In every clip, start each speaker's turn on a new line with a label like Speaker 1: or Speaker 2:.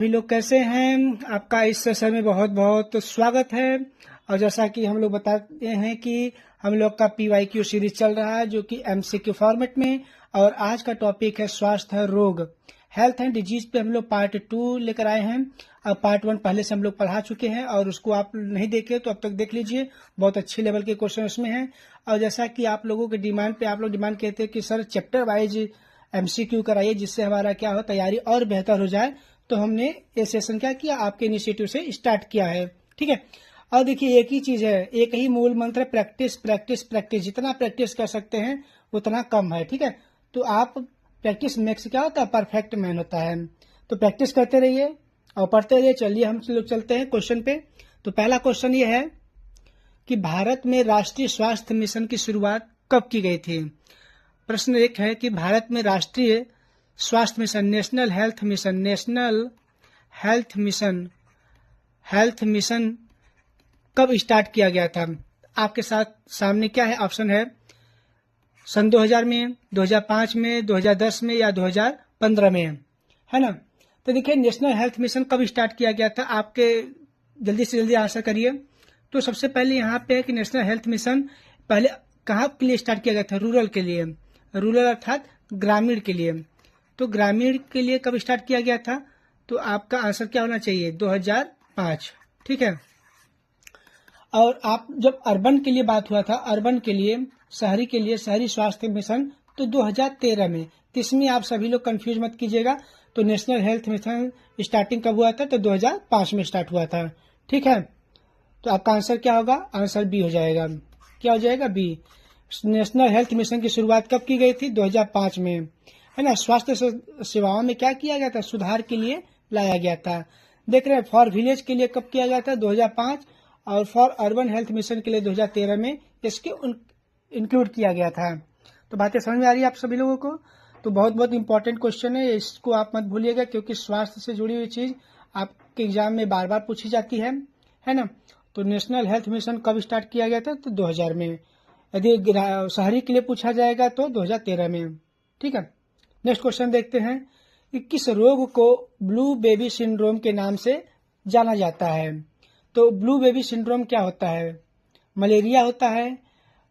Speaker 1: सभी लोग कैसे हैं? आपका इस सेशन में बहुत बहुत स्वागत है। और जैसा कि हम लोग बताते हैं कि हम लोग का PYQ सीरीज चल रहा है जो कि MCQ फॉर्मेट में। और आज का टॉपिक है स्वास्थ्य रोग, हेल्थ एंड डिजीज पे हम लोग पार्ट 2 लेकर आए हैं। अब पार्ट 1 पहले से हम लोग पढ़ा चुके हैं और उसको आप नहीं देखे तो अब तक देख लीजिए, बहुत अच्छे लेवल के क्वेश्चन उसमें हैं। और जैसा कि आप लोगों के डिमांड पे आप लोग डिमांड कहते हैं कि सर चैप्टर वाइज MCQ कराइए जिससे हमारा क्या हो तैयारी और बेहतर हो जाए, तो हमने ये सेशन क्या किया, आपके इनिशिएटिव से स्टार्ट किया है। ठीक है। और देखिए एक ही चीज है, एक ही मूल मंत्र है, प्रैक्टिस प्रैक्टिस प्रैक्टिस। जितना प्रैक्टिस कर सकते हैं उतना कम है। ठीक है। तो आप प्रैक्टिस मेक्स क्या होता है, परफेक्ट मैन होता है। तो प्रैक्टिस करते रहिए और पढ़ते रहिए। चलिए हम लोग चलते हैं क्वेश्चन पे। तो पहला क्वेश्चन ये है कि भारत में राष्ट्रीय स्वास्थ्य मिशन की शुरुआत कब की गई थी। प्रश्न एक है कि भारत में राष्ट्रीय स्वास्थ्य मिशन, नेशनल हेल्थ मिशन कब स्टार्ट किया गया था। आपके साथ सामने क्या है, ऑप्शन है सन 2000 में, 2005 में, 2010 में या 2015 में, है ना। तो देखिए नेशनल हेल्थ मिशन कब स्टार्ट किया गया था, आपके जल्दी से जल्दी आंसर करिए। तो सबसे पहले यहाँ पे है कि नेशनल हेल्थ मिशन पहले कहाँ के लिए स्टार्ट किया गया था, रूरल के लिए, रूरल अर्थात ग्रामीण के लिए। तो ग्रामीण के लिए कब स्टार्ट किया गया था, तो आपका आंसर क्या होना चाहिए, 2005। ठीक है। और आप जब अर्बन के लिए बात हुआ था, अर्बन के लिए शहरी स्वास्थ्य मिशन, तो 2013 में। तो इसमें आप सभी लोग कंफ्यूज मत कीजिएगा। तो नेशनल हेल्थ मिशन स्टार्टिंग कब हुआ था, तो 2005 में स्टार्ट हुआ था। ठीक है। तो आपका आंसर क्या होगा, आंसर बी हो जाएगा। क्या हो जाएगा, बी। नेशनल हेल्थ मिशन की शुरुआत कब की गई थी, 2005 में, है ना। स्वास्थ्य सेवाओं में क्या किया गया था, सुधार के लिए लाया गया था। देख रहे हैं, फॉर विलेज के लिए कब किया गया था, 2005। और फॉर अर्बन हेल्थ मिशन के लिए 2013 में इसके इंक्लूड किया गया था। तो बातें समझ में आ रही है आप सभी लोगों को। तो बहुत बहुत इंपॉर्टेंट क्वेश्चन है, इसको आप मत भूलिएगा, क्योंकि स्वास्थ्य से जुड़ी हुई चीज आपके एग्जाम में बार बार पूछी जाती है ना। तो नेशनल हेल्थ मिशन कब स्टार्ट किया गया था, तो 2000 में। यदि शहरी के लिए पूछा जाएगा तो 2013 में। ठीक है। नेक्स्ट क्वेश्चन देखते हैं कि किस रोग को ब्लू बेबी सिंड्रोम के नाम से जाना जाता है। तो ब्लू बेबी सिंड्रोम क्या होता है, मलेरिया होता है,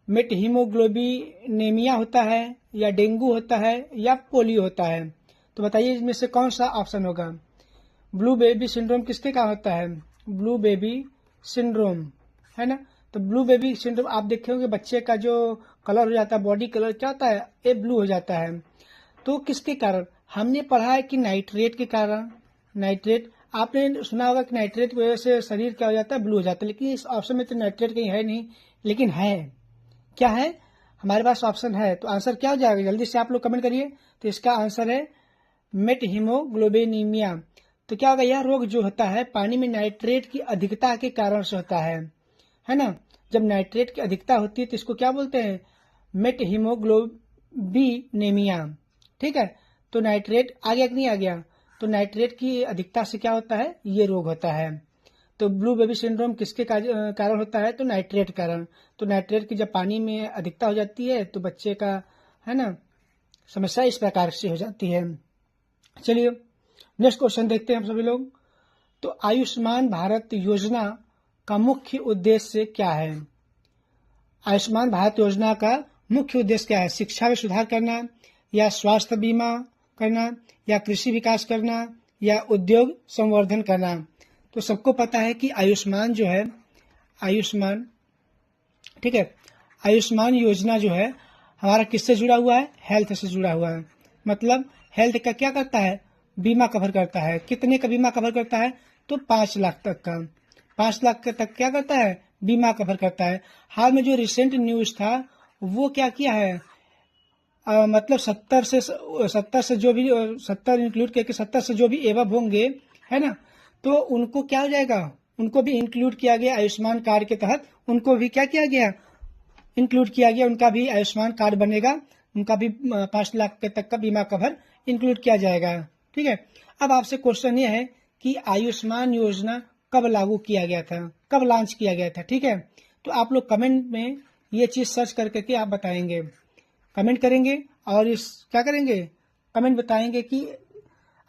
Speaker 1: मेटहीमोग्लोबिनेमिया होता है, या डेंगू होता है, या पोलियो होता है। तो बताइए इसमें से कौन सा ऑप्शन होगा। ब्लू बेबी सिंड्रोम किसके कारण होता है, ब्लू बेबी सिंड्रोम, है ना। तो ब्लू बेबी सिंड्रोम आप देखे होंगे, बच्चे का जो कलर हो जाता है, बॉडी कलर क्या होता है, ये ब्लू हो जाता है। तो किसके कारण, हमने पढ़ा है कि नाइट्रेट के कारण। नाइट्रेट आपने सुना होगा कि नाइट्रेट की वजह से शरीर क्या हो जाता है, ब्लू हो जाता है। लेकिन इस ऑप्शन में तो नाइट्रेट कहीं है नहीं, लेकिन है, क्या है, हमारे पास ऑप्शन है। तो आंसर क्या हो जाएगा, जल्दी से आप लोग कमेंट करिए। तो इसका आंसर है मेटहीमोग्लोबिनीमिया। तो क्या होगा, यह रोग जो होता है पानी में नाइट्रेट की अधिकता के कारण से होता है ना। जब नाइट्रेट की अधिकता होती है तो इसको क्या बोलते हैं, मेटहीमोग्लोबिनेमिया। ठीक है। तो नाइट्रेट आ गया कि नहीं आ गया, तो नाइट्रेट की अधिकता से क्या होता है, ये रोग होता है। तो ब्लू बेबी सिंड्रोम किसके कारण होता है, तो नाइट्रेट कारण। तो नाइट्रेट की जब पानी में अधिकता हो जाती है तो बच्चे का, है ना, समस्या इस प्रकार से हो जाती है। चलिए नेक्स्ट क्वेश्चन देखते हैं हम सभी लोग। तो आयुष्मान भारत योजना का मुख्य उद्देश्य क्या है। आयुष्मान भारत योजना का मुख्य उद्देश्य क्या है, शिक्षा में सुधार करना, या स्वास्थ्य बीमा करना, या कृषि विकास करना, या उद्योग संवर्धन करना। तो सबको पता है कि आयुष्मान जो है, आयुष्मान, ठीक है, आयुष्मान योजना जो है हमारा किससे जुड़ा हुआ है, हेल्थ से जुड़ा हुआ है। मतलब हेल्थ का क्या करता है, बीमा कवर करता है। कितने का बीमा कवर करता है, तो 5 लाख तक का, 5 लाख तक क्या करता है, बीमा कवर करता है। हाल में जो रिसेंट न्यूज था वो क्या किया है, मतलब 70 से जो भी 70 इंक्लूड करके 70 से जो भी एबव होंगे, है ना, तो उनको क्या हो जाएगा, उनको भी इंक्लूड किया गया आयुष्मान कार्ड के तहत। उनको भी क्या किया गया, इंक्लूड किया गया, उनका भी आयुष्मान कार्ड बनेगा, उनका भी 5 लाख के तक का बीमा कवर इंक्लूड किया जाएगा। ठीक है। अब आपसे क्वेश्चन ये है कि आयुष्मान योजना कब लागू किया गया था, कब लॉन्च किया गया था। ठीक है। तो आप लोग कमेंट में ये चीज सर्च करके आप बताएंगे, कमेंट करेंगे और इस क्या करेंगे, कमेंट बताएंगे कि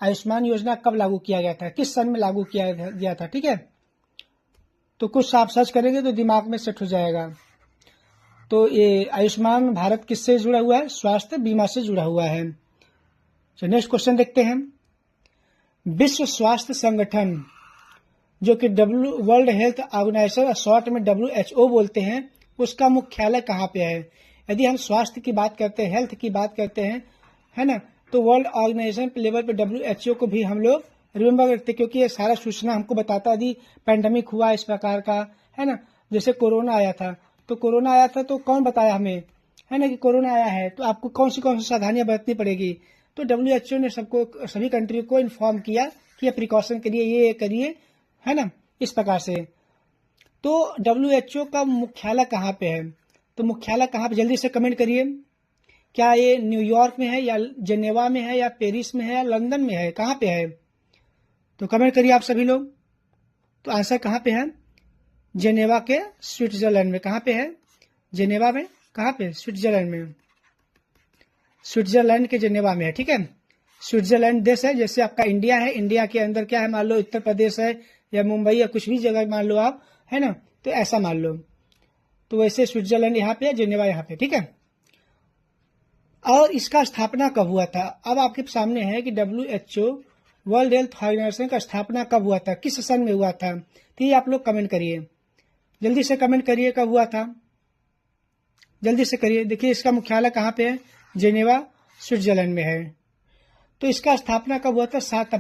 Speaker 1: आयुष्मान योजना कब लागू किया गया था, किस सन में लागू किया गया था। ठीक है, तो कुछ आप सर्च करेंगे तो दिमाग में सेट हो जाएगा। तो ये आयुष्मान भारत किससे जुड़ा हुआ है, स्वास्थ्य बीमा से जुड़ा हुआ है। तो नेक्स्ट क्वेश्चन देखते हैं। विश्व स्वास्थ्य संगठन जो कि वर्ल्ड हेल्थ ऑर्गेनाइजेशन शॉर्ट में WHO बोलते हैं, उसका मुख्यालय कहाँ पे है। यदि हम स्वास्थ्य की बात करते हैं, हेल्थ की बात करते हैं, है ना, तो वर्ल्ड ऑर्गेनाइजेशन लेवल पे WHO को भी हम लोग रिमेम्बर करते हैं, क्योंकि ये सारा सूचना हमको बताता। यदि पैंडमिक हुआ इस प्रकार का, है ना, जैसे कोरोना आया था, तो कोरोना आया था तो कौन बताया हमें, है ना, कि कोरोना आया है, तो आपको कौन सी सावधानियां बरतनी पड़ेगी। तो WHO ने सबको, सभी कंट्री को इन्फॉर्म किया कि ये प्रिकॉशन करिए, ये करिए, है ना, इस प्रकार से। तो WHO का मुख्यालय कहाँ पे है, तो मुख्यालय कहाँ पे, जल्दी से कमेंट करिए। क्या ये न्यूयॉर्क में है, या जेनेवा में है, या पेरिस में है, या लंदन में है, कहाँ पे है, तो कमेंट करिए आप सभी लोग। तो आंसर कहाँ पे है, जेनेवा के स्विट्जरलैंड में। कहाँ पे है, जेनेवा में, कहाँ पे, स्विट्जरलैंड में, स्विट्जरलैंड के जेनेवा में है। ठीक है, स्विट्जरलैंड देश है, जैसे आपका इंडिया है, इंडिया के अंदर क्या है, मान लो उत्तर प्रदेश है, या मुंबई, या कुछ भी जगह मान लो आप, है ना, तो ऐसा मान लो। तो वैसे स्विट्जरलैंड यहाँ पे है, जेनेवा यहाँ पे। ठीक है, और इसका स्थापना कब हुआ था। अब आपके सामने है कि WHO वर्ल्ड हेल्थ ऑर्गेनाइजेशन का स्थापना कब हुआ था, किस सन में हुआ था। तो ये आप लोग कमेंट करिए, जल्दी से कमेंट करिए कब हुआ था, जल्दी से करिए। देखिए इसका मुख्यालय कहाँ पे है, जेनेवा स्विट्जरलैंड में है। तो इसका स्थापना कब हुआ था, 7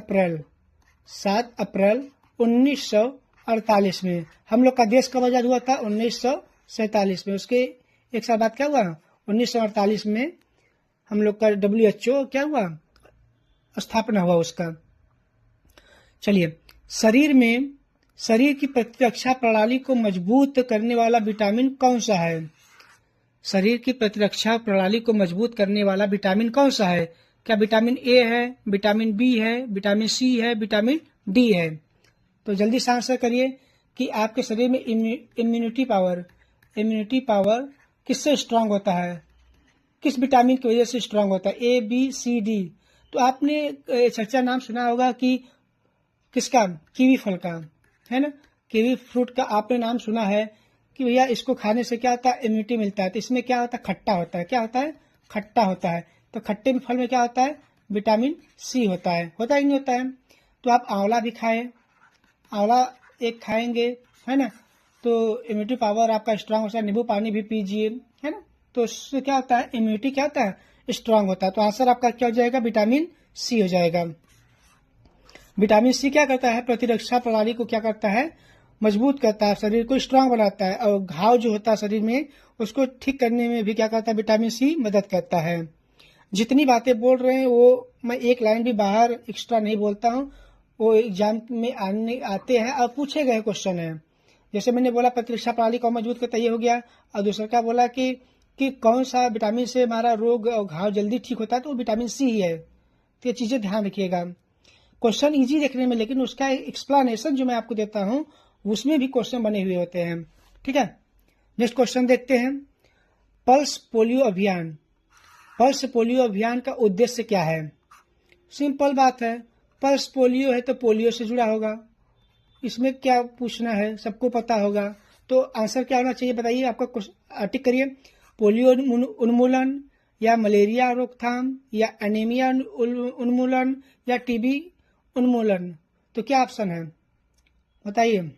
Speaker 1: अप्रैल 1948 में। हम लोग का देश कब आजाद हुआ था, 1947 में। उसके एक साल बाद क्या हुआ, 1948 में हम लोग का WHO क्या हुआ, स्थापना हुआ उसका। चलिए, शरीर की प्रतिरक्षा प्रणाली को मजबूत करने वाला विटामिन कौन सा है। शरीर की प्रतिरक्षा प्रणाली को मजबूत करने वाला विटामिन कौन सा है। क्या विटामिन ए है, विटामिन बी है, विटामिन सी है, विटामिन डी है। तो जल्दी से आंसर करिए कि आपके शरीर में इम्यूनिटी पावर किससे स्ट्रांग होता है, किस विटामिन की वजह से स्ट्रांग होता है, ABCD। तो आपने चर्चा नाम सुना होगा कि किसका, कीवी फल का, है ना, कीवी फ्रूट का आपने नाम सुना है कि भैया इसको खाने से क्या होता है, इम्यूनिटी मिलता है। तो इसमें क्या होता है, खट्टा होता है। क्या होता है, खट्टा होता है। तो खट्टे फल में क्या होता है, विटामिन C होता है ही नहीं होता है। तो आप आंवला भी खाएं, आंवला एक खाएंगे, है ना, तो इम्यूनिटी पावर आपका स्ट्रांग होता है। नींबू पानी भी पीजिए, है ना, तो उससे क्या होता है, इम्यूनिटी क्या होता है, स्ट्रांग होता है। तो आंसर आपका क्या हो जाएगा, विटामिन C हो जाएगा। विटामिन C क्या करता है, प्रतिरक्षा प्रणाली को क्या करता है, मजबूत करता है, शरीर को स्ट्रांग बनाता है, और घाव जो होता है शरीर में उसको ठीक करने में भी क्या करता है, विटामिन C मदद करता है। जितनी बातें बोल रहे हैं वो मैं एक लाइन भी बाहर एक्स्ट्रा नहीं बोलता हूँ, वो एग्जाम में आते हैं और पूछे गए क्वेश्चन है। जैसे मैंने बोला प्रतिरक्षा प्रणाली को मजबूत करता, ये हो गया। और दूसरा क्या बोला कि कौन सा विटामिन से हमारा रोग और घाव जल्दी ठीक होता है, तो विटामिन C ही है। तो ये चीजें ध्यान रखिएगा। क्वेश्चन इजी देखने में, लेकिन उसका एक्सप्लेनेशन जो मैं आपको देता हूँ उसमें भी क्वेश्चन बने हुए होते हैं। ठीक है, नेक्स्ट क्वेश्चन देखते हैं। पल्स पोलियो अभियान का उद्देश्य क्या है। सिंपल बात है, पल्स पोलियो है तो पोलियो से जुड़ा होगा, इसमें क्या पूछना है, सबको पता होगा। तो आंसर क्या होना चाहिए बताइए, आपका टिक करिए। पोलियो उन्मूलन, या मलेरिया रोकथाम, या एनीमिया उन्मूलन, या TB उन्मूलन। तो क्या ऑप्शन है बताइए,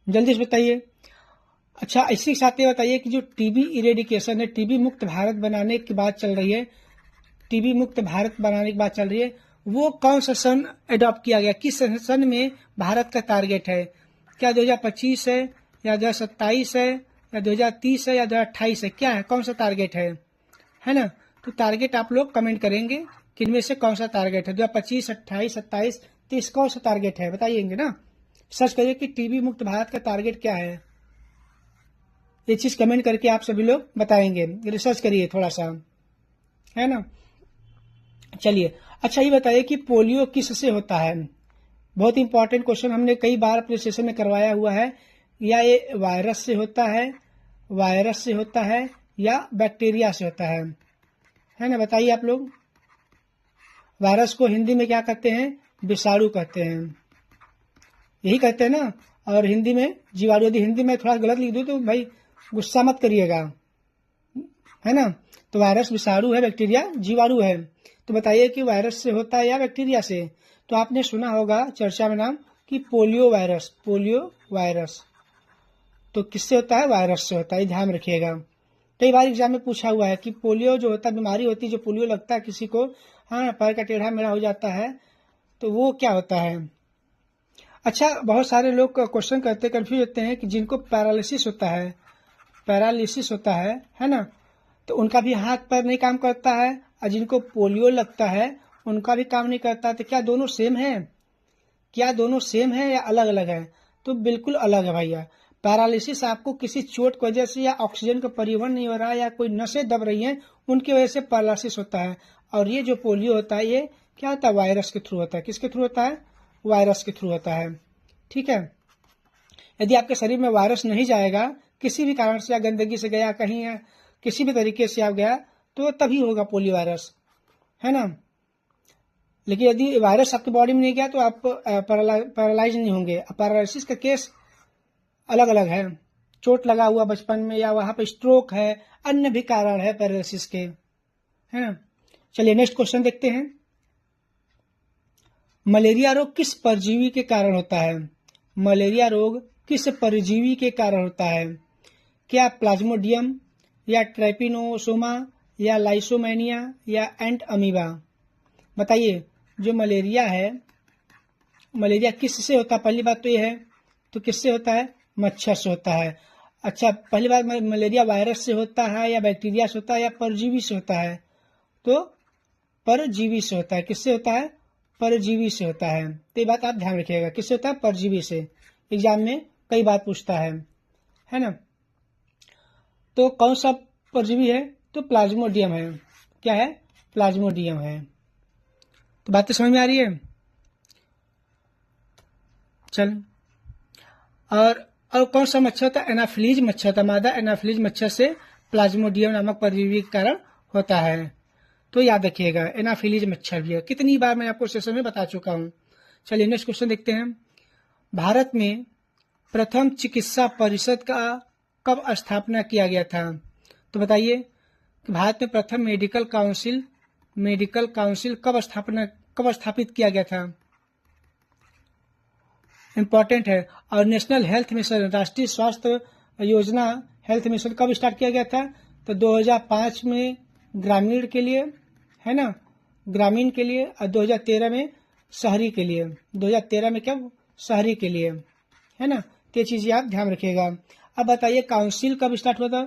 Speaker 1: जल्दी से बताइए। अच्छा, इसी के साथ ये बताइए कि जो TB इरेडिकेशन है, TB मुक्त भारत बनाने की बात चल रही है, TB मुक्त भारत बनाने की बात चल रही है, वो कौन सा सन अडॉप्ट किया गया, किस सन में भारत का टारगेट है। क्या 2025 है, या 2027 है, या 2030 है, या 2028 है, क्या है, कौन सा टारगेट है ना। तो टारगेट आप लोग कमेंट करेंगे कि इनमें से कौन सा टारगेट है, 2025, 28, 27, 30 कौन सा टारगेट है बताइएंगे ना। सर्च करिए कि TB मुक्त भारत का टारगेट क्या है, ये चीज कमेंट करके आप सभी लोग बताएंगे। रिसर्च करिए थोड़ा सा, है ना। चलिए, अच्छा ये बताइए कि पोलियो किससे होता है। बहुत इंपॉर्टेंट क्वेश्चन, हमने कई बार अपने सेशन में करवाया हुआ है। या ये वायरस से होता है, या बैक्टीरिया से होता है ना, बताइए आप लोग। वायरस को हिंदी में क्या कहते हैं? विषाणु कहते हैं, यही कहते हैं ना। और हिंदी में जीवाणु। यदि हिंदी में थोड़ा गलत लिख दूं तो भाई गुस्सा मत करिएगा, है ना। तो वायरस विषाणु है, बैक्टीरिया जीवाणु है। तो बताइए कि वायरस से होता है या बैक्टीरिया से? तो आपने सुना होगा चर्चा में नाम कि पोलियो वायरस। पोलियो वायरस तो किससे होता है? वायरस से होता है, ध्यान रखिएगा। कई बार एग्जाम में पूछा हुआ है कि पोलियो जो होता है, बीमारी होती है जो पोलियो लगता है किसी को, हाँ, पैर का टेढ़ा मेढ़ा हो जाता है, तो वो क्या होता है? अच्छा, बहुत सारे लोग क्वेश्चन करते, कंफ्यूज होते हैं कि जिनको पैरालिसिस होता है, पैरालिसिस होता है ना, तो उनका भी हाथ पैर नहीं काम करता है, और जिनको पोलियो लगता है उनका भी काम नहीं करता। तो क्या दोनों सेम है? क्या दोनों सेम है या अलग अलग है? तो बिल्कुल अलग है भैया। पैरालिसिस आपको किसी चोट की वजह से या ऑक्सीजन का परिवहन नहीं हो रहा है या कोई नसें दब रही हैं, उनकी वजह से पैरालिसिस होता है। और ये जो पोलियो होता है, ये क्या होता है? वायरस के थ्रू होता है। किसके थ्रू होता है? वायरस के थ्रू होता है, ठीक है। यदि आपके शरीर में वायरस नहीं जाएगा, किसी भी कारण से, या गंदगी से गया कहीं, या किसी भी तरीके से आप गया, तो तभी होगा पोलियो वायरस, है ना। लेकिन यदि वायरस आपकी बॉडी में नहीं गया तो आप पैरालाइज नहीं होंगे। पैरालिसिस का केस अलग अलग है, चोट लगा हुआ बचपन में, या वहां पर स्ट्रोक है, अन्य भी कारण है पैरालिसिस के, है ना। चलिए नेक्स्ट क्वेश्चन देखते हैं। मलेरिया रोग किस परजीवी के कारण होता है? मलेरिया रोग किस परजीवी के कारण होता है? क्या प्लाज्मोडियम, या ट्रैपिनोसोमा, या लाइसोमेनिया, या एंट अमीबा? बताइए, जो मलेरिया है, मलेरिया किस से होता है? पहली बात तो ये है, तो किससे होता है? मच्छर से होता है। अच्छा, पहली बात, मलेरिया वायरस से होता है या बैक्टीरिया से होता है या परजीवी से होता है? तो परजीवी से होता है। किससे होता है? परजीवी से होता है। तो ये बात आप ध्यान रखिएगा, किससे होता है? परजीवी से। एग्जाम में कई बार पूछता है ना। तो कौन सा परजीवी है? तो प्लाज्मोडियम है। क्या है? प्लाज्मोडियम है। तो बातें समझ में आ रही है? चल, और कौन सा मच्छर होता है? एनाफिलीज मच्छर होता है। मादा एनाफिलीज मच्छर से प्लाज्मोडियम नामक परजीवी के कारण होता है। तो याद रखिएगा, एनाफिलीज मच्छर भी है। कितनी बार मैं आपको सेशन में बता चुका हूं। चलिए नेक्स्ट क्वेश्चन देखते हैं। भारत में प्रथम चिकित्सा परिषद का कब स्थापना किया गया था? तो बताइए कि भारत में प्रथम मेडिकल काउंसिल कब स्थापित किया गया था? इंपॉर्टेंट है। और नेशनल हेल्थ मिशन, राष्ट्रीय स्वास्थ्य योजना, हेल्थ मिशन कब स्टार्ट किया गया था? तो 2005 में ग्रामीण के लिए, है ना, ग्रामीण के लिए, और 2013 में शहरी के लिए। 2013 में क्या? शहरी के लिए, है ना। तो ये चीजें आप ध्यान रखिएगा। अब बताइए काउंसिल कब स्टार्ट हुआ था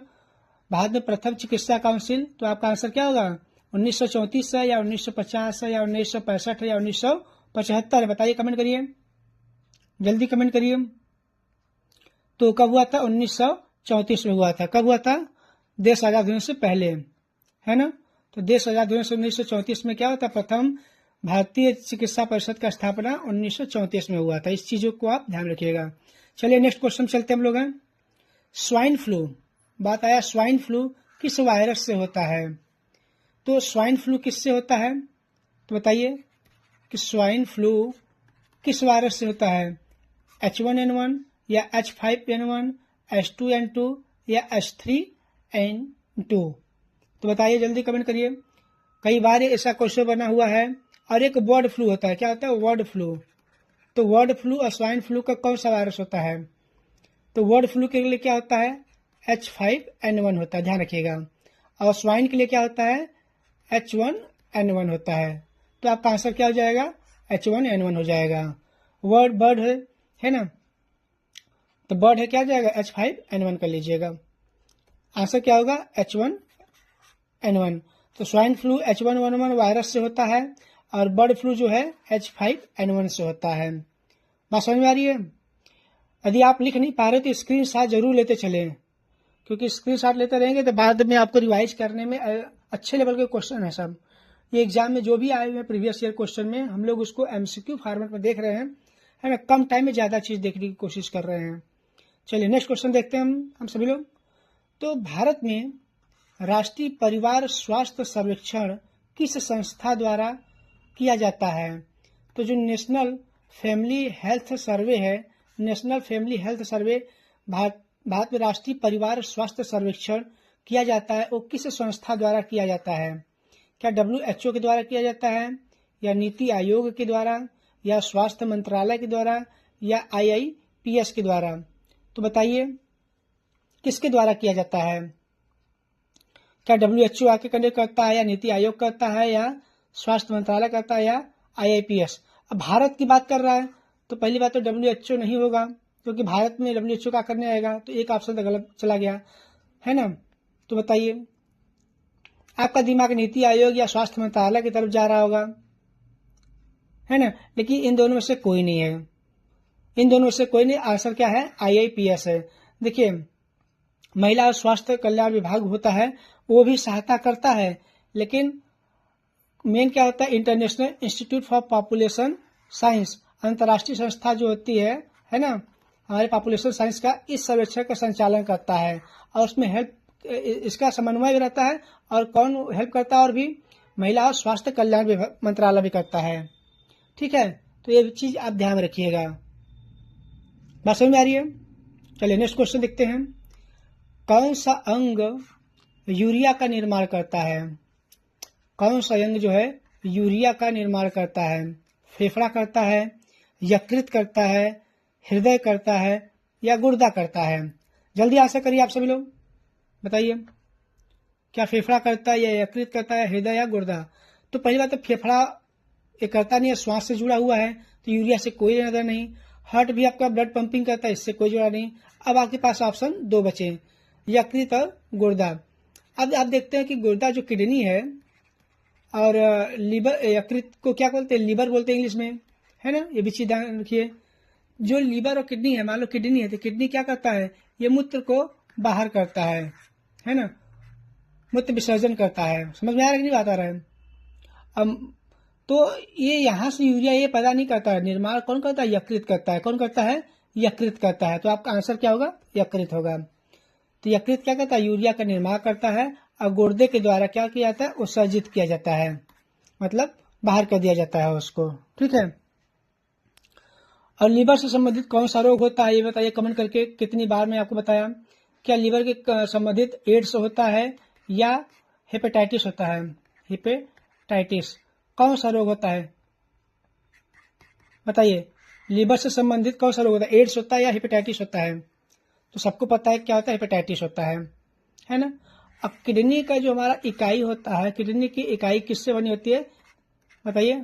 Speaker 1: भारत में? प्रथम चिकित्सा काउंसिल, तो आपका आंसर क्या होगा? 1934 है, या 1950 है, या 1965 है, या 1975 है? बताइए, कमेंट करिए, जल्दी कमेंट करिए। तो कब हुआ था? 1934 में हुआ था। कब हुआ था? देश आजाद होने से पहले, है ना। तो देश आजाद होने से 1934 में क्या होता? प्रथम भारतीय चिकित्सा परिषद का स्थापना 1934 में हुआ था। इस चीजों को आप ध्यान रखिएगा। चलिए नेक्स्ट क्वेश्चन चलते हम लोग हैं। स्वाइन फ्लू, बात आया, स्वाइन फ्लू किस वायरस से होता है? तो स्वाइन फ्लू किससे होता है? तो बताइए कि स्वाइन फ्लू किस वायरस से होता है? H1N1, या H5N1, H2N2, या H3N2? तो बताइए, जल्दी कमेंट करिए। कई बार ऐसा क्वेश्चन बना हुआ है। और एक बर्ड फ्लू होता है। क्या होता है? Bird flu. तो बर्ड फ्लू और स्वाइन फ्लू का कौन सा वायरस होता है? तो बर्ड फ्लू के लिए क्या होता है? H5N1 होता है, ध्यान रखिएगा। और स्वाइन के लिए क्या होता है? H1N1 होता है। तो आपका आंसर क्या हो जाएगा? H1N1 हो जाएगा। वर्ड बर्ड है ना, तो बर्ड है, क्या हो जाएगा? H5N1 कर लीजिएगा। आंसर क्या होगा? H1N1। तो स्वाइन फ्लू H1N1 वायरस से होता है, और बर्ड फ्लू जो है H5N1 से होता है। बात समझ में आ रही है? यदि आप लिख नहीं पा रहे तो स्क्रीन शॉट जरूर लेते चले, क्योंकि स्क्रीन शॉट लेते रहेंगे तो बाद में आपको रिवाइज करने में अच्छे लेवल के क्वेश्चन है सब। ये एग्जाम में जो भी आए हुए हैं प्रीवियस ईयर क्वेश्चन में, हम लोग उसको MCQ फॉर्मेट में देख रहे हैं, है ना। कम टाइम में ज्यादा चीज देखने की कोशिश कर रहे हैं। चलिए नेक्स्ट क्वेश्चन देखते हैं हम सभी लोग। तो भारत में राष्ट्रीय परिवार स्वास्थ्य सर्वेक्षण किस संस्था द्वारा किया जाता है। तो जो नेशनल फैमिली हेल्थ सर्वे है, national family health survey Bharat में राष्ट्रीय परिवार स्वास्थ्य सर्वेक्षण किया जाता है, वो किस संस्था द्वारा किया जाता है? क्या WHO के द्वारा किया जाता है, या नीति आयोग के द्वारा, या स्वास्थ्य मंत्रालय के द्वारा, या IIPS के द्वारा? तो बताइए किसके द्वारा किया जाता है? क्या WHO आके कंडक्ट करता है, या नीति आयोग करता है, या स्वास्थ्य मंत्रालय करता है, या IIPS? अब भारत की बात कर रहा है तो पहली बात तो WHO नहीं होगा, क्योंकि भारत में WHO का करने आएगा, तो एक ऑप्शन तो गलत चला गया है ना। तो बताइए आपका दिमाग नीति आयोग या स्वास्थ्य मंत्रालय की तरफ जा रहा होगा, है ना, लेकिन इन दोनों में से कोई नहीं है, इन दोनों में से कोई नहीं। आंसर क्या है? IIPS है। देखिए महिला और स्वास्थ्य कल्याण विभाग होता है, वो भी सहायता करता है, लेकिन मेन क्या होता है? International institute for population science, अंतर्राष्ट्रीय संस्था जो होती है ना, हमारे पॉपुलेशन साइंस का इस सर्वेक्षण का संचालन करता है, और उसमें हेल्प, इसका समन्वय भी रहता है, और कौन हेल्प करता है? और भी महिला और स्वास्थ्य कल्याण मंत्रालय भी करता है। ठीक है, तो ये चीज आप ध्यान रखिएगा। बात समझ में आ रही है? चलिए नेक्स्ट क्वेश्चन देखते हैं। कौन सा अंग यूरिया का निर्माण करता है? कौन सा अंग जो है यूरिया का निर्माण करता है? फेफड़ा करता है, यकृत करता है, हृदय करता है, या गुर्दा करता है? जल्दी आंसर करिए आप सभी लोग, बताइए क्या फेफड़ा करता है, या यकृत करता है, हृदय या गुर्दा? तो पहली बात तो फेफड़ा ये करता नहीं है, श्वास से जुड़ा हुआ है, तो यूरिया से कोई लेना देना नहीं। हार्ट भी आपका ब्लड पंपिंग करता है, इससे कोई जुड़ा नहीं। अब आपके पास ऑप्शन 2 बचे, यकृत और गुर्दा। अब आप देखते हैं कि गुर्दा जो किडनी है, और लीवर, यकृत को क्या बोलते हैं? लीवर बोलते हैं इंग्लिश में, है ना। ये भी चीज ध्यान रखिए। जो लीवर और किडनी है, मान लो किडनी है, तो किडनी क्या करता है? ये मूत्र को बाहर करता है ना, मूत्र विसर्जन करता है। समझ में आ रहा है कि नहीं बात आ रहा है? अब तो ये यहाँ से यूरिया ये पैदा नहीं करता है, निर्माण कौन करता है? यकृत करता है। कौन करता है? यकृत करता है। तो आपका आंसर क्या होगा? यकृत होगा। तो यकृत क्या करता है? यूरिया का निर्माण करता है, और गुर्दे के द्वारा क्या किया जाता है? उत्सर्जित किया जाता है, मतलब बाहर कर दिया जाता है उसको। ठीक है, और लीवर से संबंधित कौन सा रोग होता है ये बताइए कमेंट करके। कितनी बार मैं आपको बताया? क्या लीवर के संबंधित एड्स होता है, या हेपेटाइटिस होता है? हेपेटाइटिस कौन सा रोग होता है बताइए? लीवर से संबंधित कौन सा रोग होता है? एड्स होता है या हेपेटाइटिस होता है? तो सबको पता है क्या होता है? हेपेटाइटिस होता है ना। अब किडनी का जो हमारा इकाई होता है, किडनी की इकाई किससे बनी होती है बताइए?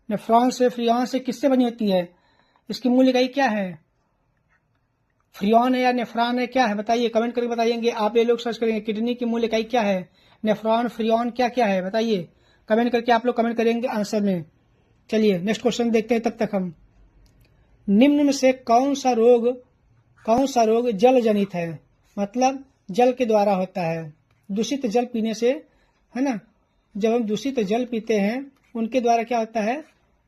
Speaker 1: नेफ्रॉन से, फ्रियॉन से, किससे बनी होती है? इसकी मूल इकाई क्या है? फ्रियॉन है या नेफ्रॉन है, क्या है बताइए? कमेंट करके बताइएंगे आप, ये लोग सर्च करेंगे किडनी की मूल इकाई क्या है, नेफ्रॉन, फ्रियॉन, क्या क्या है बताइए? कमेंट करके आप लोग कमेंट करेंगे आंसर में। चलिए नेक्स्ट क्वेश्चन देखते हैं तब तक हम। निम्न में से कौन सा रोग जल जनित है? मतलब जल के द्वारा होता है। दूषित जल पीने से, है ना, जब हम दूषित जल पीते हैं उनके द्वारा क्या होता है?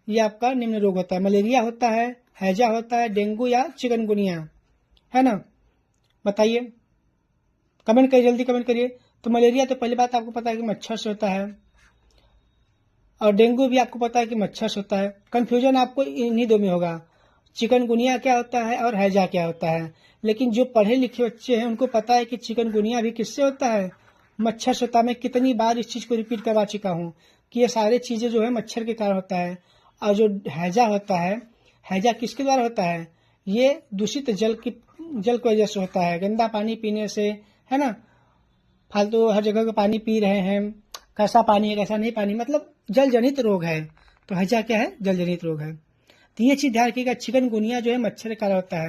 Speaker 1: ये आपका निम्न रोग होता है। मलेरिया होता है, हैजा होता है, डेंगू या चिकनगुनिया, है ना, बताइए कमेंट करिए, जल्दी कमेंट करिए। तो मलेरिया तो पहली बात आपको पता है कि मच्छर से होता है, और डेंगू भी आपको पता है कि मच्छर से होता है। कंफ्यूजन आपको इन्हीं दो में होगा, चिकनगुनिया क्या होता है और हैजा क्या होता है। लेकिन जो पढ़े लिखे बच्चे हैं उनको पता है कि चिकनगुनिया भी किससे होता है? मच्छर से होता है। मैं कितनी बार इस चीज को रिपीट करवा चुका हूँ कि ये सारे चीजें जो है मच्छर के कारण होता है। और जो हैजा होता है, हैजा किसके द्वारा होता है? ये दूषित जल की वजह से होता है, गंदा पानी पीने से, है ना, फालतू हर जगह का पानी पी रहे हैं, कैसा पानी है कैसा नहीं पानी, मतलब जल जनित रोग है। तो हैजा क्या है? जल जनित रोग है। तो ये चीज ध्यान रखिएगा, चिकनगुनिया जो है मच्छर के कारण होता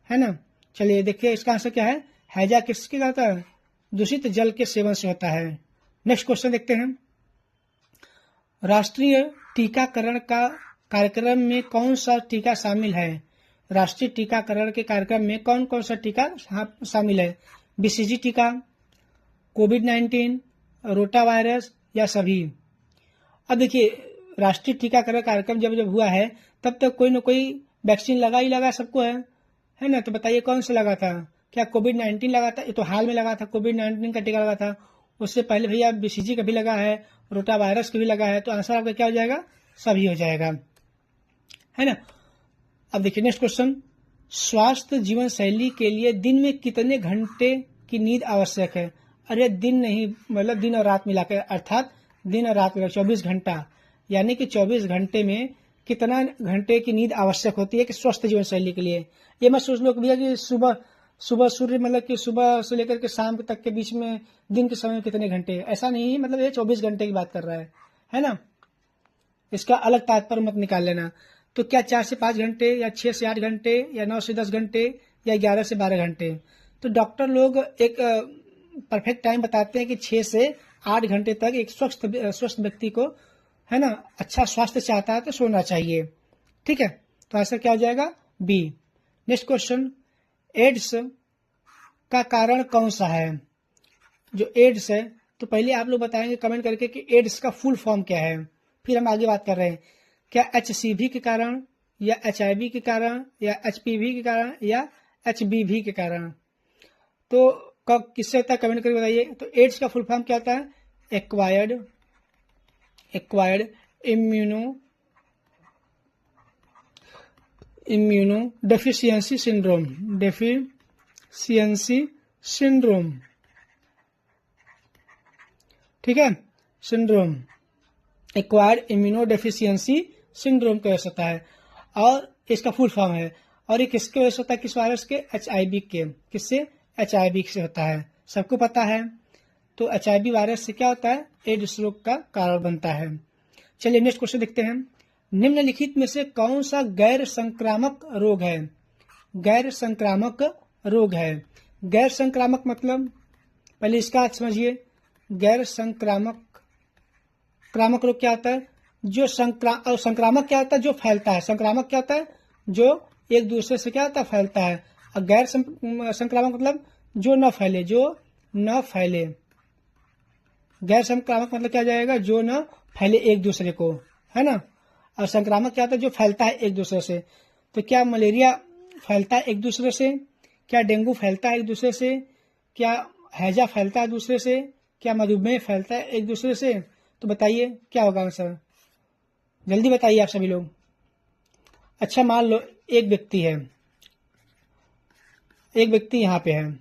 Speaker 1: है ना। चलिए देखिए इसका आंसर क्या है? हैजा किसके कारण होता है? दूषित जल के सेवन से होता है। नेक्स्ट क्वेश्चन देखते हैं। राष्ट्रीय टीकाकरण का कार्यक्रम में कौन सा टीका शामिल है? राष्ट्रीय टीकाकरण के कार्यक्रम में कौन कौन सा टीका शामिल है? BCG टीका, कोविड-19, रोटा वायरस, या सभी? अब देखिए राष्ट्रीय टीकाकरण कार्यक्रम जब हुआ है तब तक कोई न कोई वैक्सीन लगा ही लगा सबको, है ना। तो बताइए कौन सा लगा था? क्या कोविड-19 लगा था? ये तो हाल में लगा था, कोविड-19 का टीका लगा था। उससे पहले भैया बीसीजी का भी लगा है, रोटा वायरस का भी लगा है, तो आंसर आपका क्या हो जाएगा, सभी हो जाएगा, है ना। अब देखिए नेक्स्ट क्वेश्चन, स्वास्थ्य जीवन शैली के लिए दिन में कितने घंटे की नींद आवश्यक है। अरे दिन नहीं, मतलब दिन और रात मिलाकर, अर्थात दिन और रात मिलाकर 24 घंटा, यानी कि 24 घंटे में कितना घंटे की नींद आवश्यक होती है कि स्वस्थ जीवन शैली के लिए। ये मत सोच लो भैया कि सुबह सुबह सूर्य, मतलब कि सुबह से लेकर के शाम तक के बीच में दिन के समय में कितने घंटे, ऐसा नहीं है, मतलब ये 24 घंटे की बात कर रहा है ना। इसका अलग तात्पर्य मत निकाल लेना। तो क्या 4 से 5 घंटे या 6 से 8 घंटे या 9 से 10 घंटे या 11 से 12 घंटे। तो डॉक्टर लोग एक परफेक्ट टाइम बताते हैं कि 6 से 8 घंटे तक एक स्वस्थ व्यक्ति को, है ना, अच्छा स्वास्थ्य चाहता है तो सोना चाहिए, ठीक है। तो आंसर क्या हो जाएगा, बी। नेक्स्ट क्वेश्चन, एड्स का कारण कौन सा है। जो एड्स है, तो पहले आप लोग बताएंगे कमेंट करके कि एड्स का फुल फॉर्म क्या है, फिर हम आगे बात कर रहे हैं। क्या HCV के कारण, या HIV के कारण, या HPV के कारण, या HBV के कारण। तो किससे होता है कमेंट करके बताइए। तो एड्स का फुल फॉर्म क्या होता है, एक्वायर्ड इम्यूनो डेफिशिएंसी सिंड्रोम, ठीक है, syndrome, acquired immuno deficiency syndrome की वजह से होता है, और इसका फुल फॉर्म है। और ये किसके वजह से होता है, किस वायरस के, HIV के। किससे, HIV से होता है, सबको पता है। तो HIV वायरस से क्या होता है, एड्स रोग का कारण बनता है। चलिए नेक्स्ट क्वेश्चन देखते हैं, निम्नलिखित में से कौन सा गैर संक्रामक रोग है। गैर संक्रामक रोग है, गैर संक्रामक मतलब पहले इसका अर्थ समझिए। गैर संक्रामक रोग क्या होता है, जो संक्रामक क्या होता है, जो फैलता है। संक्रामक क्या होता है, जो एक दूसरे से क्या होता है, फैलता है। और गैर संक्रामक मतलब जो न फैले। गैर संक्रामक मतलब क्या जाएगा, जो न फैले एक दूसरे को, है ना। और संक्रामक क्या होता है, जो फैलता है एक दूसरे से। तो क्या मलेरिया फैलता है एक दूसरे से, क्या डेंगू फैलता है एक दूसरे से, क्या हैजा फैलता है दूसरे से, क्या मधुमेह फैलता है एक दूसरे से। तो बताइए क्या होगा आंसर, जल्दी बताइए आप सभी लोग। अच्छा मान लो एक व्यक्ति यहाँ पे है,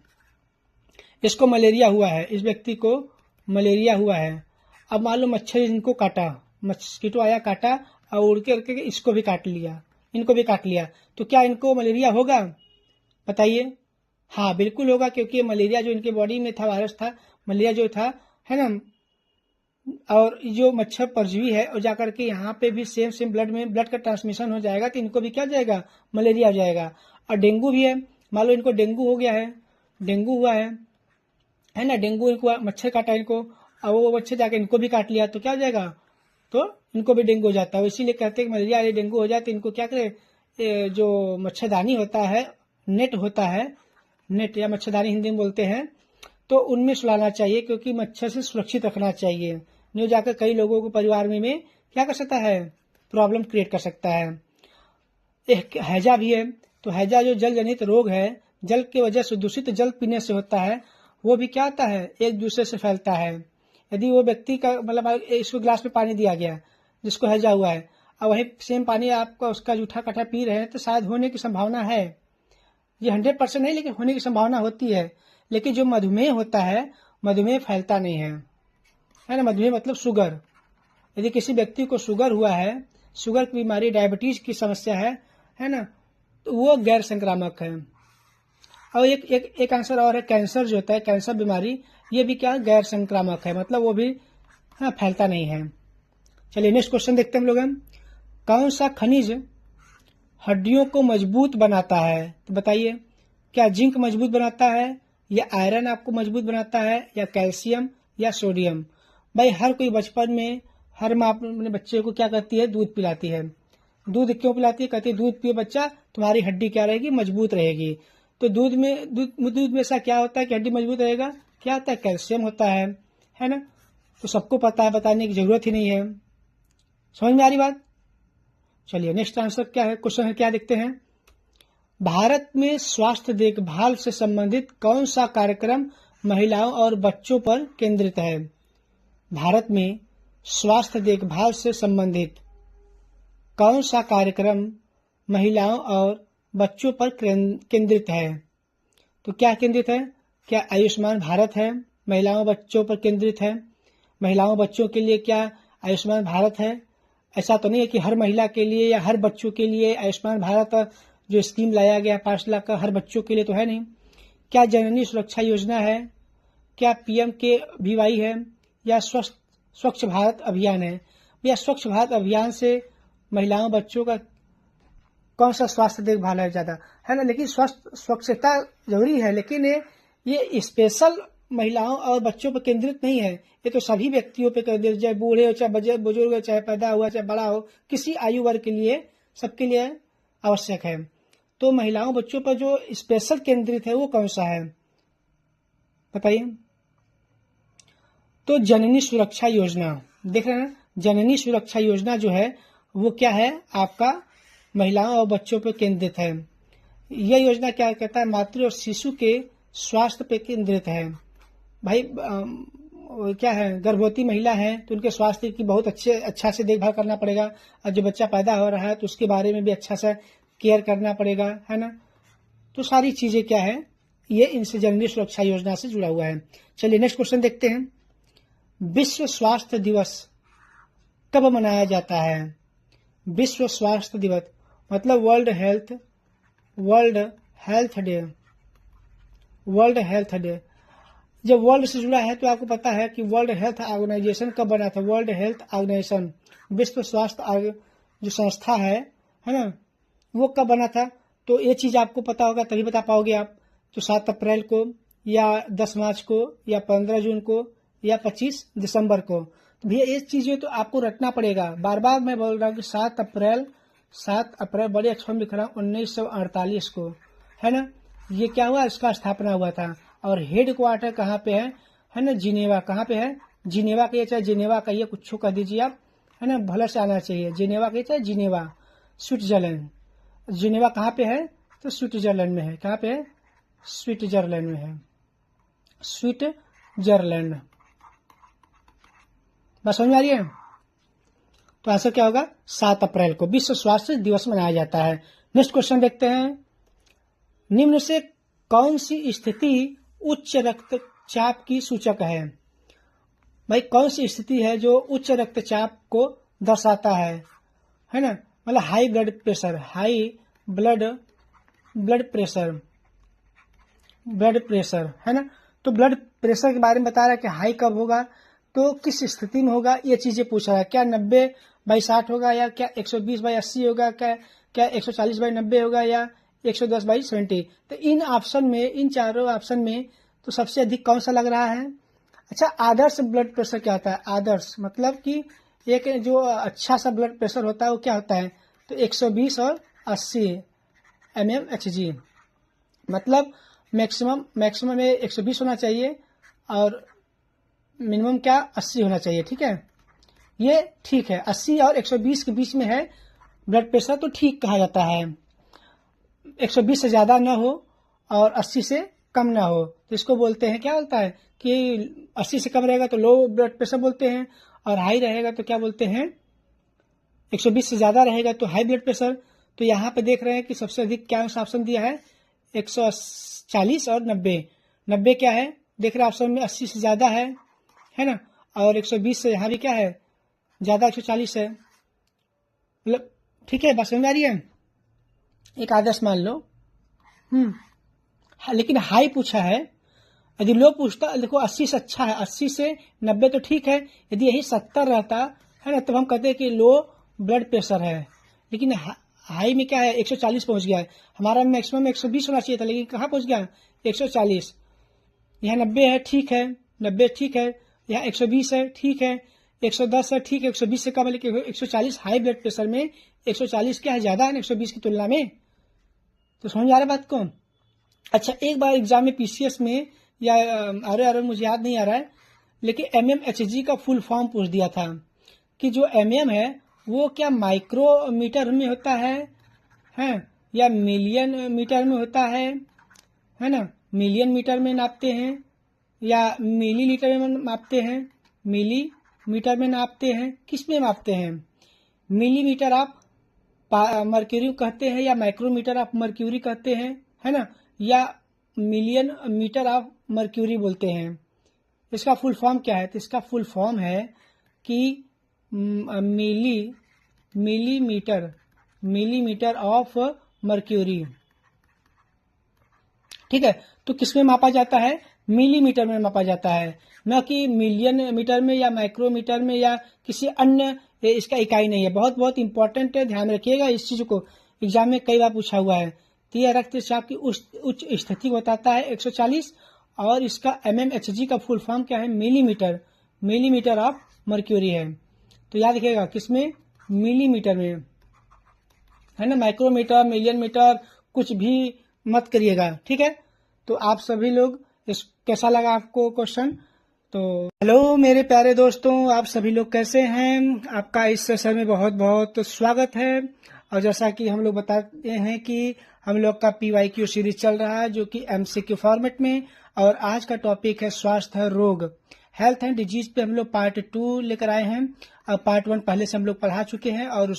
Speaker 1: इसको मलेरिया हुआ है, इस व्यक्ति को मलेरिया हुआ है। अब मान लो मच्छर इनको काटा, मस्कीटो आया काटा और उड़ के इसको भी काट लिया, इनको भी काट लिया, तो क्या इनको मलेरिया होगा, बताइए। हाँ बिल्कुल होगा, क्योंकि मलेरिया जो इनके बॉडी में था, वायरस था, मलेरिया जो था, है ना। और जो मच्छर परजीवी है और जाकर के यहाँ पे भी सेम ब्लड का ट्रांसमिशन हो जाएगा, तो इनको भी क्या हो जाएगा, मलेरिया हो जाएगा। और डेंगू भी है, मान लो इनको डेंगू हो गया है, डेंगू हुआ है ना, डेंगू इनको मच्छर काटा इनको, और वो मच्छर जाकर इनको भी काट लिया, तो क्या हो जाएगा, तो इनको भी डेंगू हो जाता है। इसीलिए कहते हैं कि मलेरिया या डेंगू हो जाए तो इनको क्या करे, जो मच्छरदानी होता है, नेट होता है, नेट या मच्छरदानी हिंदी में बोलते हैं, तो उनमें सुलाना चाहिए, क्योंकि मच्छर से सुरक्षित रखना चाहिए। नहीं जाकर कई लोगों को परिवार में क्या कर सकता है, प्रॉब्लम क्रिएट कर सकता है। एक हैजा भी है, तो हैजा जो जल जनित रोग है, जल की वजह से, दूषित जल पीने से होता है, वो भी क्या होता है, एक दूसरे से फैलता है। यदि वो व्यक्ति का मतलब इसको गिलास में पानी दिया गया जिसको हैजा हुआ है, और वही सेम पानी आपका उसका जूठा कट्ठा पी रहे हैं, तो शायद होने की संभावना है, ये 100% नहीं, लेकिन होने की संभावना होती है। लेकिन जो मधुमेह होता है, मधुमेह फैलता नहीं है ना। मधुमेह मतलब शुगर, यदि किसी व्यक्ति को शुगर हुआ है, शुगर की बीमारी, डायबिटीज की समस्या है ना, तो वो गैर संक्रामक है। और एक आंसर और है, कैंसर जो होता है, कैंसर बीमारी, ये भी क्या गैर संक्रामक है, मतलब वो भी फैलता नहीं है। चलिए नेक्स्ट क्वेश्चन देखते हैं हम लोग। कौन सा खनिज हड्डियों को मजबूत बनाता है, तो बताइए। क्या जिंक मजबूत बनाता है, या आयरन आपको मजबूत बनाता है, या कैल्शियम, या सोडियम। भाई हर कोई बचपन में हर माँ अपने बच्चे को क्या करती है, दूध पिलाती है। दूध क्यों पिलाती है, कहती है दूध पियो बच्चा, तुम्हारी हड्डी क्या रहेगी, मजबूत रहेगी। तो दूध में ऐसा क्या होता है कि हड्डी मजबूत रहेगा, क्या होता है, कैल्शियम होता है ना। तो सबको पता है, बताने की जरूरत ही नहीं है। समझ में आ रही बात। चलिए नेक्स्ट आंसर क्या है, क्वेश्चन है क्या देखते हैं। भारत में स्वास्थ्य देखभाल से संबंधित कौन सा कार्यक्रम महिलाओं और बच्चों पर केंद्रित है। भारत में स्वास्थ्य देखभाल से संबंधित कौन सा कार्यक्रम महिलाओं और बच्चों पर केंद्रित है? तो क्या केंद्रित है? क्या आयुष्मान भारत है? महिलाओं बच्चों पर केंद्रित है। महिलाओं बच्चों के लिए क्या आयुष्मान भारत है? ऐसा तो नहीं है कि हर महिला के लिए या हर बच्चों के लिए आयुष्मान भारत जो स्कीम लाया गया 5 लाख का हर बच्चों के लिए तो है नहीं। क्या जननी सुरक्षा योजना है? क्या PMKVY है? या स्वच्छ भारत अभियान है? या स्वच्छ भारत अभियान से महिलाओं बच्चों का कौन सा स्वास्थ्य देखभाल है ज़्यादा, है ना? लेकिन स्वच्छता जरूरी है, लेकिन ये स्पेशल महिलाओं और बच्चों पर केंद्रित नहीं है। ये तो सभी व्यक्तियों पर केंद्रित, चाहे बूढ़े हो, चाहे बुजुर्ग हो, चाहे पैदा हुआ, चाहे बड़ा हो, किसी आयु वर्ग के लिए, सबके लिए आवश्यक है। तो महिलाओं बच्चों पर जो स्पेशल केंद्रित है वो कौन सा है बताइए? तो जननी सुरक्षा योजना, देख रहे हैं, जननी सुरक्षा योजना जो है वो क्या है? आपका महिलाओं और बच्चों पर केंद्रित है। यह योजना क्या कहता है? मातृ और शिशु के स्वास्थ्य पर केंद्रित है। भाई क्या है, गर्भवती महिला है तो उनके स्वास्थ्य की बहुत अच्छा से देखभाल करना पड़ेगा, और जो बच्चा पैदा हो रहा है तो उसके बारे में भी अच्छा सा केयर करना पड़ेगा, है ना? तो सारी चीजें क्या है, ये इनसे जननी सुरक्षा योजना से जुड़ा हुआ है। चलिए नेक्स्ट क्वेश्चन देखते हैं। विश्व स्वास्थ्य दिवस कब मनाया जाता है? विश्व स्वास्थ्य दिवस मतलब वर्ल्ड हेल्थ डे। जब वर्ल्ड से जुड़ा है तो आपको पता है कि वर्ल्ड हेल्थ ऑर्गेनाइजेशन कब बना था? वर्ल्ड हेल्थ ऑर्गेनाइजेशन, विश्व स्वास्थ्य जो संस्था है ना, वो कब बना था? तो ये चीज आपको पता होगा तभी बता पाओगे आप। तो 7 अप्रैल को, या 10 मार्च को, या 15 जून को, या 25 दिसंबर को। तो भैया ये चीजें तो आपको रटना पड़ेगा। बार बार मैं बोल रहा हूँ कि 7 अप्रैल बड़े अक्षर में लिख रहा हूँ 1948 को, है ना? ये क्या हुआ? इसका स्थापना हुआ था। और हेड क्वार्टर कहाँ पे है ना? जिनेवा। कहाँ पे है? जिनेवा कहिए चाहे जिनेवा कहिए, कुछ कह दीजिए आप, है ना? भले से आना चाहिए। जिनेवा कहिए चाहे जिनेवा, स्विट्जरलैंड। जिनेवा कहाँ पे है? तो स्विट्जरलैंड में है। कहाँ पे है? स्विट्जरलैंड में है। स्विट्जरलैंड। बस समझ में आ रही है? तो आंसर क्या होगा? 7 अप्रैल को विश्व स्वास्थ्य दिवस मनाया जाता है। नेक्स्ट क्वेश्चन देखते हैं। निम्न से कौन सी स्थिति उच्च रक्तचाप की सूचक है? भाई कौन सी स्थिति है जो उच्च रक्तचाप को दर्शाता है ना? मतलब हाई ब्लड प्रेशर, है ना? तो ब्लड प्रेशर के बारे में बता रहा है कि हाई कब होगा, तो किस स्थिति में होगा, ये चीजें पूछ रहा है। क्या 90/60 होगा, या क्या 120/80 होगा, क्या 140/90 होगा, या 110/70? तो इन चारों ऑप्शन में तो सबसे अधिक कौन सा लग रहा है? अच्छा, आदर्श ब्लड प्रेशर क्या होता है? आदर्श मतलब कि एक जो अच्छा सा ब्लड प्रेशर होता है वो क्या होता है? तो 120 और 80 mmHg, मतलब मैक्सिमम में 120 होना चाहिए और मिनिमम क्या 80 होना चाहिए। ठीक है, ये ठीक है। 80 और 120 के बीच में है ब्लड प्रेशर तो ठीक कहा जाता है। 120 से ज्यादा ना हो और 80 से कम ना हो तो इसको बोलते हैं, क्या बोलता है कि 80 से कम रहेगा तो लो ब्लड प्रेशर बोलते हैं, और हाई रहेगा तो क्या बोलते हैं? 120 से ज्यादा रहेगा तो हाई ब्लड प्रेशर। तो यहाँ पे देख रहे हैं कि सबसे अधिक क्या ऑप्शन दिया है? 140 और 90। 90 क्या है? देख रहे हैं ऑप्शन में 80 से ज्यादा है ना? और 120 से यहाँ भी क्या है? ज्यादा 140 है। मतलब ठीक है, बात समझ में आ रही है? एक आदर्श मान लो। लेकिन हाई पूछा है। यदि लो पूछता, देखो 80 से अच्छा है, 80 से 90 तो ठीक है। यदि यही 70 रहता है ना तो हम कहते हैं कि लो ब्लड प्रेशर है। लेकिन हाई में क्या है? 140 पहुंच गया है। हमारा मैक्सिमम 120 होना चाहिए था, लेकिन कहाँ पहुंच गया? 140। यहाँ 90 है, ठीक है, 90 ठीक है। यहाँ 120 है, ठीक है। 110 है, ठीक है। 120 से कम है, लेकिन 140 हाई ब्लड प्रेशर में 140 क्या है? ज्यादा है ना 120 की तुलना में। तो समझ आ रहा है बात को? अच्छा, एक बार एग्जाम में PCS में या अरे मुझे याद नहीं आ रहा है, लेकिन mmHg का फुल फॉर्म पूछ दिया था कि जो है वो क्या माइक्रोमीटर में होता है या मिलियन मीटर में होता है ना? मिलियन मीटर में नापते हैं या मिलीलीटर में मापते हैं, मिलीमीटर में नापते हैं, किस में मापते हैं? मिलीमीटर आप मर्क्यूरी कहते हैं, या माइक्रोमीटर आप मर्क्यूरी कहते हैं, है ना, या मिलियन मीटर आप मर्क्यूरी बोलते हैं। इसका फुल फॉर्म क्या है? तो इसका फुल फॉर्म है कि मिलीमीटर ऑफ मर्क्यूरी। ठीक है, तो किस में मापा जाता है? मिलीमीटर में मापा जाता है, न कि मिलियन मीटर में या माइक्रोमीटर में या किसी अन्य इसका इकाई नहीं है। बहुत बहुत इंपॉर्टेंट है, ध्यान रखिएगा इस चीज को, एग्जाम में कई बार पूछा हुआ है। तो यह रक्तचाप की उच्च स्थिति बताता है 140, और इसका mmHg का फुल फॉर्म क्या है? मिलीमीटर ऑफ मर्क्यूरी है। तो याद रखिएगा किसमें? मिलीमीटर में, है ना, माइक्रोमीटर, मिलियन मीटर कुछ भी मत करिएगा। ठीक है, तो आप सभी लोग इस कैसा लगा आपको क्वेश्चन? तो हेलो मेरे प्यारे दोस्तों, आप सभी लोग कैसे हैं? आपका इस सेशन में बहुत बहुत स्वागत है। और जैसा कि हम लोग बताते हैं कि हम लोग का PYQ सीरीज चल रहा है, जो कि MCQ फॉर्मेट में, और आज का टॉपिक है स्वास्थ्य रोग, हेल्थ एंड डिजीज पे हम लोग पार्ट 2 लेकर आए हैं। और पार्ट 1 पहले से हम लोग पढ़ा चुके हैं, और